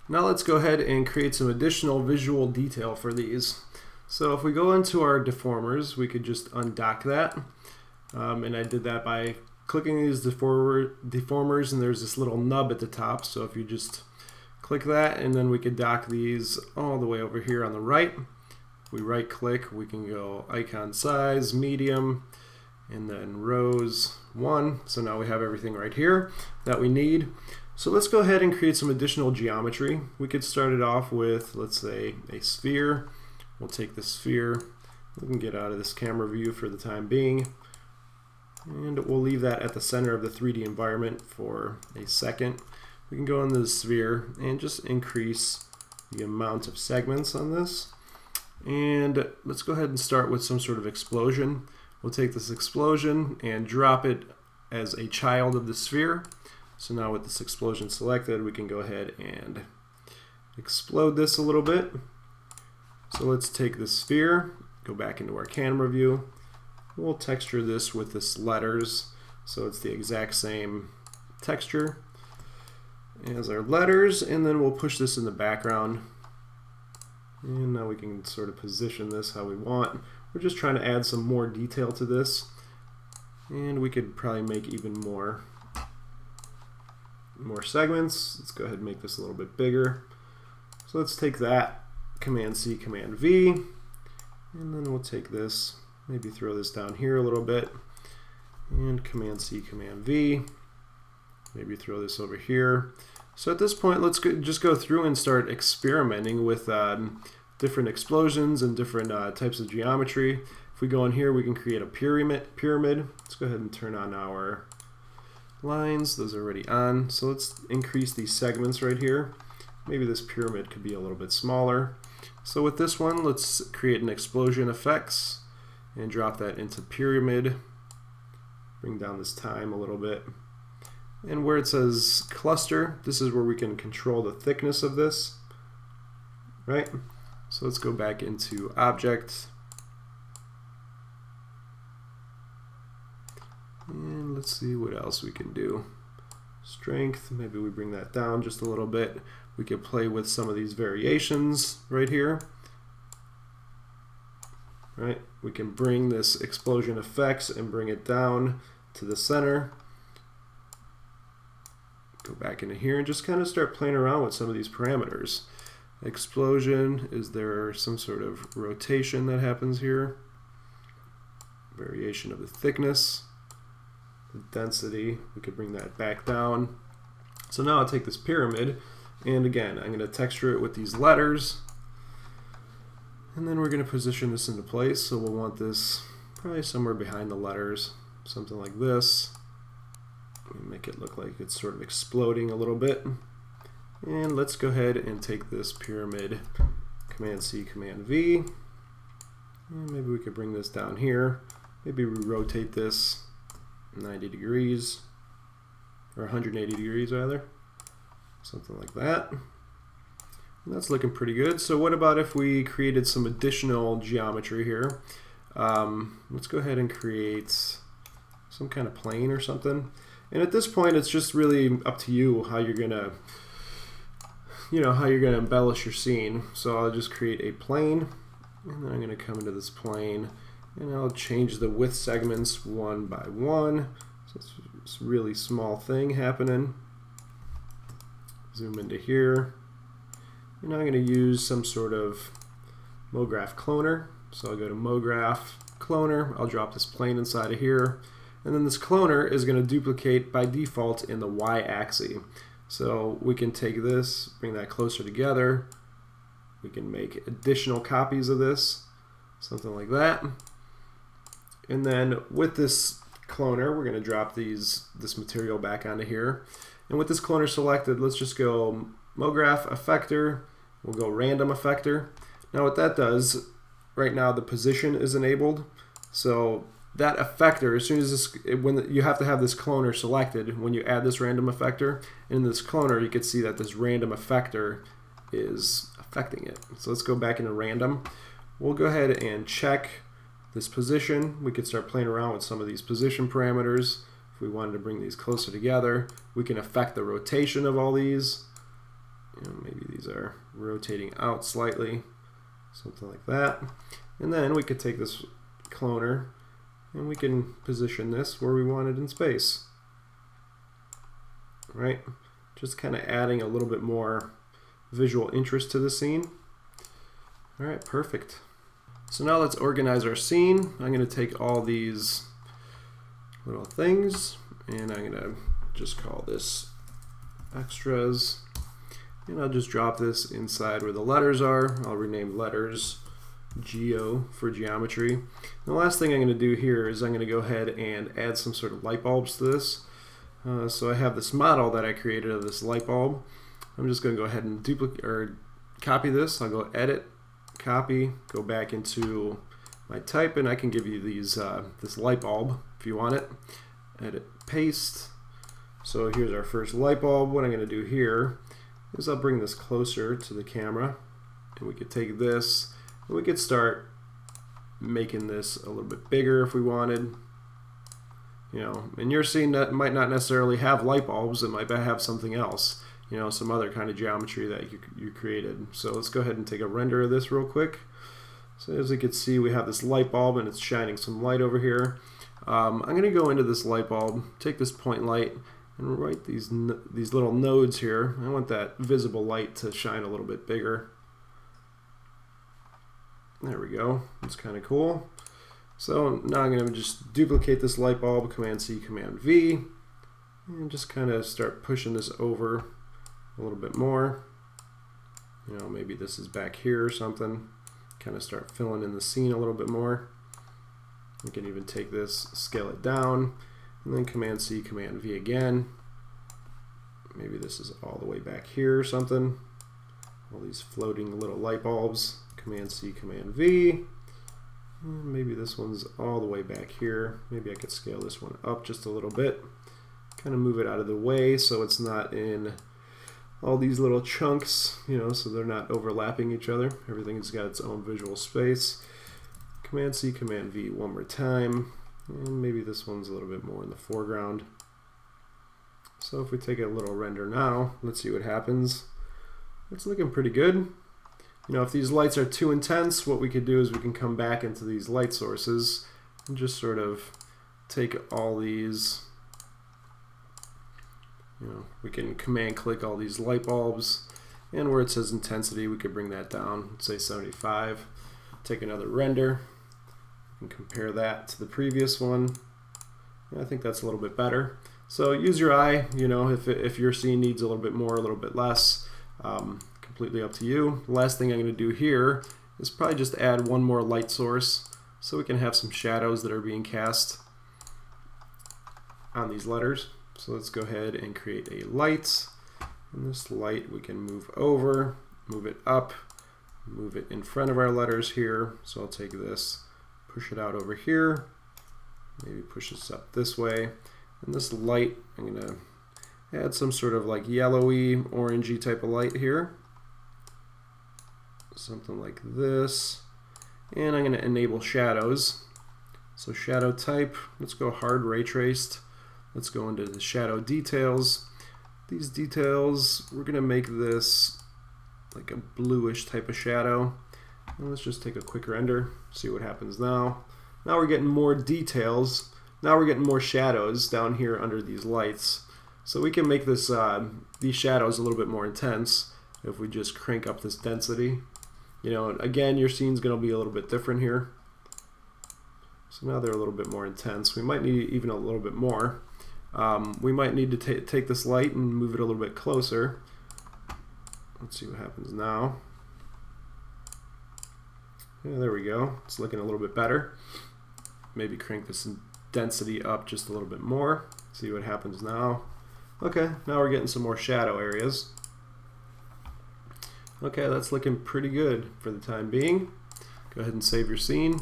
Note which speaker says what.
Speaker 1: Now let's go ahead and create some additional visual detail for these. So if we go into our deformers, we could just undock that. And I did that by clicking these deformers, and there's this little nub at the top. So if you just click that, and then we could dock these all the way over here on the right. If we right click, we can go icon size, medium, and then rows 1. So now we have everything right here that we need. So let's go ahead and create some additional geometry. We could start it off with, let's say, a sphere. We'll take the sphere. We can get out of this camera view for the time being. And we'll leave that at the center of the 3D environment for a second. We can go into the sphere and just increase the amount of segments on this. And let's go ahead and start with some sort of explosion. We'll take this explosion and drop it as a child of the sphere. So now with this explosion selected, we can go ahead and explode this a little bit. So let's take the sphere, go back into our camera view. We'll texture this with this letters, so it's the exact same texture as our letters, and then we'll push this in the background. And now we can sort of position this how we want. We're just trying to add some more detail to this, and we could probably make even more segments. Let's go ahead and make this a little bit bigger. So let's take that, Command C, Command V, and then we'll take this, maybe throw this down here a little bit, and Command C, Command V, maybe throw this over here. So at this point, let's just go through and start experimenting with different explosions and different types of geometry. If we go in here, we can create a pyramid. Let's go ahead and turn on our lines. Those are already on. So let's increase these segments right here. Maybe this pyramid could be a little bit smaller. So with this one, let's create an explosion effects and drop that into pyramid. Bring down this time a little bit. And where it says cluster, this is where we can control the thickness of this, right? So let's go back into object. And let's see what else we can do. Strength, maybe we bring that down just a little bit. We could play with some of these variations right here. Right? We can bring this explosion effects and bring it down to the center. Go back into here and just kind of start playing around with some of these parameters. Explosion, is there some sort of rotation that happens here? Variation of the thickness. The density, we could bring that back down. So now I'll take this pyramid, and again, I'm going to texture it with these letters. And then we're going to position this into place. So we'll want this probably somewhere behind the letters, something like this. Make it look like it's sort of exploding a little bit. And let's go ahead and take this pyramid, Command C, Command V. And maybe we could bring this down here. Maybe we rotate this 90 degrees, or 180 degrees rather. Something like that. And that's looking pretty good. So what about if we created some additional geometry here? Let's go ahead and create some kind of plane or something. And at this point, it's just really up to you how you're gonna, how you're gonna embellish your scene. So I'll just create a plane, and then I'm gonna come into this plane, and I'll change the width segments one by one. So it's this really small thing happening. Zoom into here. And I'm gonna use some sort of MoGraph cloner. So I'll go to MoGraph cloner. I'll drop this plane inside of here. And then this cloner is going to duplicate by default in the y-axis. So we can take this, bring that closer together. We can make additional copies of this, something like that. And then with this cloner, we're going to drop this material back onto here. And with this cloner selected, let's just go MoGraph effector. We'll go random effector. Now what that does, right now the position is enabled. So that effector, as soon as this, you have to have this cloner selected when you add this random effector. In this cloner, you can see that this random effector is affecting it. So let's go back into random. We'll go ahead and check this position. We could start playing around with some of these position parameters. If we wanted to bring these closer together, we can affect the rotation of all these. Maybe these are rotating out slightly, something like that. And then we could take this cloner and we can position this where we want it in space. Right? Just kind of adding a little bit more visual interest to the scene. All right, perfect. So now let's organize our scene. I'm going to take all these little things and I'm going to just call this extras. And I'll just drop this inside where the letters are. I'll rename letters Geo for geometry. And the last thing I'm going to do here is I'm going to go ahead and add some sort of light bulbs to this. So I have this model that I created of this light bulb. I'm just going to go ahead and duplicate or copy this. I'll go edit, copy, go back into my type, and I can give you these this light bulb if you want it. Edit, paste. So here's our first light bulb. What I'm going to do here is I'll bring this closer to the camera, and we could take this and we could start making this a little bit bigger if we wanted. You know, and your scene that might not necessarily have light bulbs, it might have something else, you know, some other kind of geometry that you created. So let's go ahead and take a render of this real quick. So as you can see, we have this light bulb and it's shining some light over here. I'm going to go into this light bulb, take this point light, and write these little nodes here. I want that visible light to shine a little bit bigger. There we go. It's kind of cool. So now I'm going to just duplicate this light bulb, Command C, Command V, and just kind of start pushing this over a little bit more. You know, maybe this is back here or something. Kind of start filling in the scene a little bit more. We can even take this, scale it down, and then Command C, Command V again. Maybe this is all the way back here or something. All these floating little light bulbs. Command C, Command V. Maybe this one's all the way back here. Maybe I could scale this one up just a little bit. Kind of move it out of the way so it's not in all these little chunks, you know, so they're not overlapping each other. Everything's got its own visual space. Command C, Command V one more time. And maybe this one's a little bit more in the foreground. So if we take a little render now, let's see what happens. It's looking pretty good. You know, if these lights are too intense, what we could do is we can come back into these light sources and just sort of take all these, you know, we can command click all these light bulbs, and where it says intensity, we could bring that down, say 75. Take another render and compare that to the previous one. And I think that's a little bit better. So use your eye, you know, if your scene needs a little bit more, a little bit less. Completely up to you. The last thing I'm going to do here is probably just add one more light source so we can have some shadows that are being cast on these letters. So let's go ahead and create a light, and this light we can move over, move it up, move it in front of our letters here. So I'll take this, push it out over here, maybe push this up this way, and this light I'm going to add some sort of like yellowy, orangey type of light here. Something like this. And I'm going to enable shadows. So shadow type, let's go hard ray traced. Let's go into the shadow details. These details, we're going to make this like a bluish type of shadow. And let's just take a quick render, see what happens now. Now we're getting more details. Now we're getting more shadows down here under these lights. So we can make this these shadows a little bit more intense if we just crank up this density. You know, again, your scene's going to be a little bit different here. So now they're a little bit more intense. We might need even a little bit more. We might need to take this light and move it a little bit closer. Let's see what happens now. Yeah, there we go. It's looking a little bit better. Maybe crank this density up just a little bit more. See what happens now. Okay, now we're getting some more shadow areas. Okay, that's looking pretty good for the time being. Go ahead and save your scene.